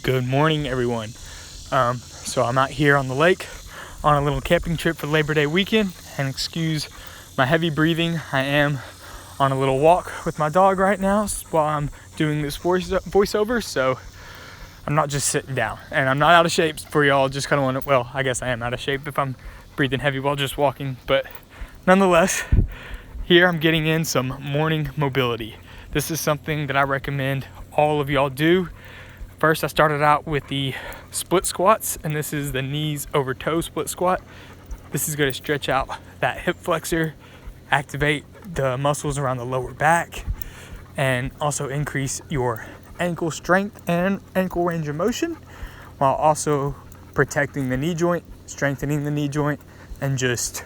Good morning, everyone. So I'm out here on the lake on a little camping trip for Labor Day weekend, and excuse my heavy breathing. I am on a little walk with my dog right now while I'm doing this voiceover, so I'm not just sitting down, and I'm not out of shape for y'all. Just kind of want to, well, I guess I am out of shape if I'm breathing heavy while just walking, but nonetheless, here I'm getting in some morning mobility. This is something that I recommend all of y'all do. First, I started out with the split squats, and this is the knees over toe split squat. This is going to stretch out that hip flexor, activate the muscles around the lower back, and also increase your ankle strength and ankle range of motion, while also protecting the knee joint, strengthening the knee joint, and just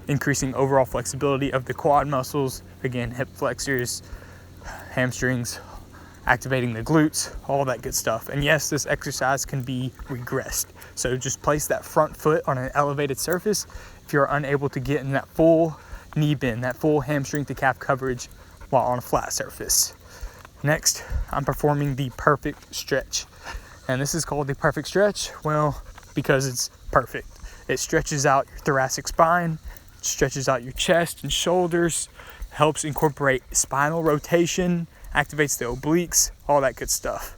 increasing overall flexibility of the quad muscles. Again, hip flexors, hamstrings, activating the glutes, all that good stuff. And yes, this exercise can be regressed. So just place that front foot on an elevated surface if you're unable to get in that full knee bend, that full hamstring to calf coverage while on a flat surface. Next, I'm performing the perfect stretch. And this is called the perfect stretch, well, because it's perfect. It stretches out your thoracic spine, stretches out your chest and shoulders, helps incorporate spinal rotation, activates the obliques, all that good stuff.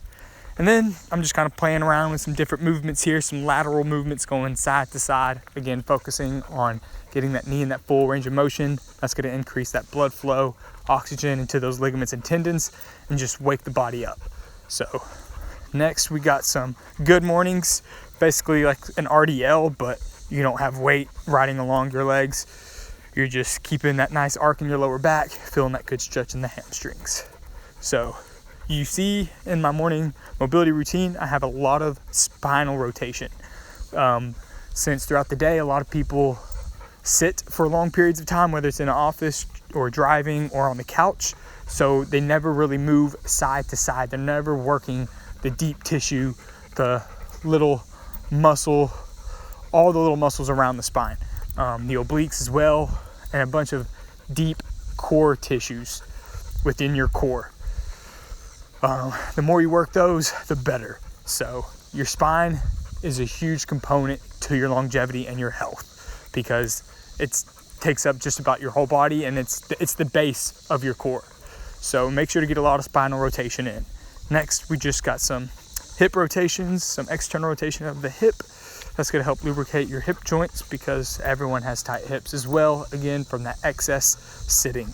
And then I'm just kind of playing around with some different movements here, some lateral movements going side to side. Again, focusing on getting that knee in that full range of motion. That's going to increase that blood flow, oxygen into those ligaments and tendons, and just wake the body up. So next we got some good mornings, basically like an RDL, but you don't have weight riding along your legs. You're just keeping that nice arc in your lower back, feeling that good stretch in the hamstrings. So you see in my morning mobility routine, I have a lot of spinal rotation. Since throughout the day, a lot of people sit for long periods of time, whether it's in an office or driving or on the couch. So they never really move side to side. They're never working the deep tissue, the little muscle, all the little muscles around the spine, the obliques as well, and a bunch of deep core tissues within your core. The more you work those, the better. So your spine is a huge component to your longevity and your health, because it takes up just about your whole body, and it's the base of your core. So make sure to get a lot of spinal rotation in. Next, we just got some hip rotations, some external rotation of the hip. That's going to help lubricate your hip joints, because everyone has tight hips as well, again, from that excess sitting.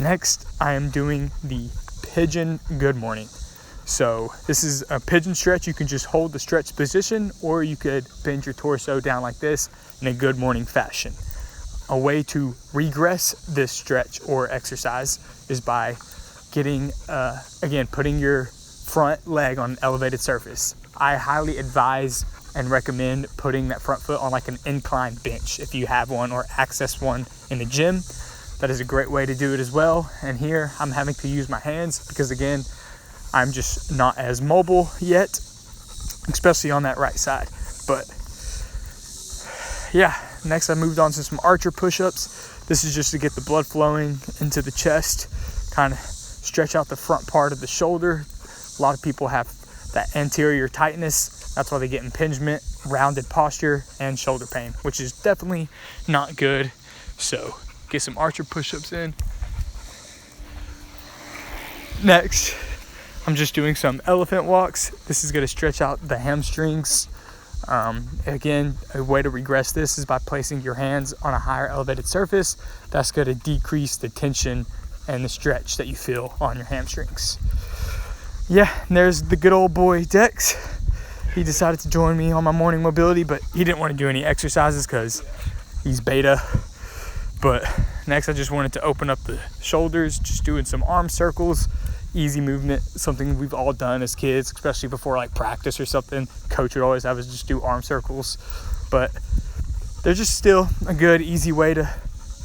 Next, I am doing the pigeon good morning. So this is a pigeon stretch. You can just hold the stretch position, or you could bend your torso down like this in a good morning fashion. A way to regress this stretch or exercise is by getting, putting your front leg on an elevated surface. I highly advise and recommend putting that front foot on like an incline bench if you have one or access one in the gym. That is a great way to do it as well. And here I'm having to use my hands because, again, I'm just not as mobile yet, especially on that right side. But yeah, next I moved on to some archer push-ups. This is just to get the blood flowing into the chest, kind of stretch out the front part of the shoulder. A lot of people have that anterior tightness. That's why they get impingement, rounded posture, and shoulder pain, which is definitely not good. So get some archer push-ups in. Next, I'm just doing some elephant walks. This is going to stretch out the hamstrings. Again, a way to regress this is by placing your hands on a higher elevated surface. That's going to decrease the tension and the stretch that you feel on your hamstrings. Yeah, and there's the good old boy Dex. He decided to join me on my morning mobility, but he didn't want to do any exercises because he's beta. But next, I just wanted to open up the shoulders, just doing some arm circles, easy movement, something we've all done as kids, especially before like practice or something. Coach would always have us just do arm circles, but they're just still a good, easy way to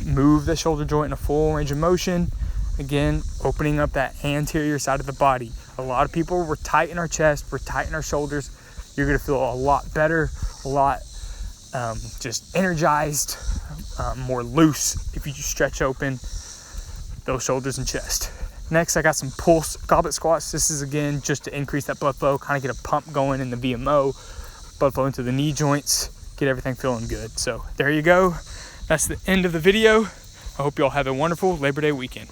move the shoulder joint in a full range of motion. Again, opening up that anterior side of the body. A lot of people, we're tight in our chest, we're tight in our shoulders. You're gonna feel a lot better, a lot just energized, more loose if you just stretch open those shoulders and chest. Next, I got some pulse goblet squats. This is again just to increase that blood flow, kind of get a pump going in the VMO, blood flow into the knee joints, get everything feeling good. So there you go. That's the end of the video. I hope you all have a wonderful Labor Day weekend.